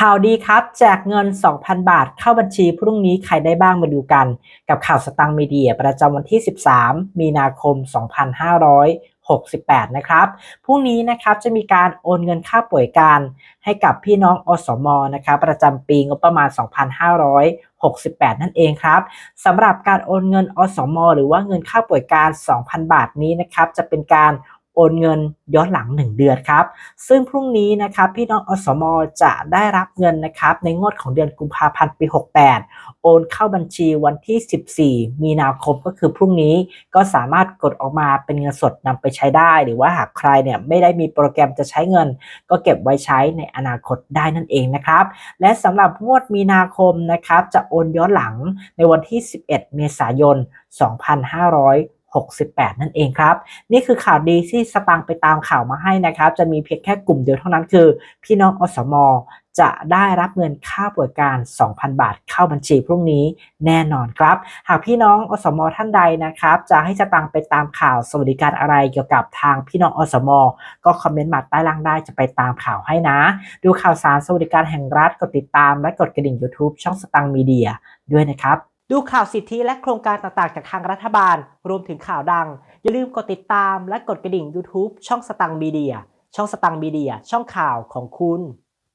ข่าวดีครับแจกเงิน 2,000 บาทเข้าบัญชีพรุ่งนี้ใครได้บ้างมาดูกันกับข่าวสตังค์มีเดียประจำวันที่ 13 มีนาคม 2568 นะครับพรุ่งนี้นะครับจะมีการโอนเงินค่าป่วยการให้กับพี่น้องอสมนะครับประจำปีงบประมาณ 2568 นั่นเองครับสำหรับการโอนเงินอสมหรือว่าเงินค่าป่วยการ 2,000 บาทนี้นะครับจะเป็นการโอนเงินย้อนหลัง1เดือนครับซึ่งพรุ่งนี้นะครับพี่น้องอสมจะได้รับเงินนะครับในงวดของเดือนกุมภาพันธ์ปี68โอนเข้าบัญชีวันที่ 14 มีนาคมก็คือพรุ่งนี้ก็สามารถกดออกมาเป็นเงินสดนำไปใช้ได้หรือว่าหากใครเนี่ยไม่ได้มีโปรแกรมจะใช้เงินก็เก็บไว้ใช้ในอนาคตได้นั่นเองนะครับและสำหรับงวดมีนาคมนะครับจะโอนย้อนหลังในวันที่ 11 เมษายน 2568 นั่นเองครับนี่คือข่าวดีที่สตางค์ไปตามข่าวมาให้นะครับจะมีเพียงแค่กลุ่มเดียวเท่านั้นคือพี่น้องอสมจะได้รับเงินค่าป่วยการ 2,000 บาทเข้าบัญชีพรุ่งนี้แน่นอนครับหากพี่น้องอสมท่านใดนะครับจะให้สตางค์ไปตามข่าวสวัสดิการอะไรเกี่ยวกับทางพี่น้องอสมก็คอมเมนต์มาใต้ล่างได้จะไปตามข่าวให้นะดูข่าวสารสวัสดิการแห่งรัฐกดติดตามและกดกระดิ่ง YouTube ช่องสตางค์มีเดียด้วยนะครับดูข่าวสิทธิและโครงการต่างๆจากทางรัฐบาลรวมถึงข่าวดังอย่าลืมกดติดตามและกดกระดิ่ง YouTube ช่องสตางค์มีเดียช่องสตางค์มีเดียช่องข่าวของคุณ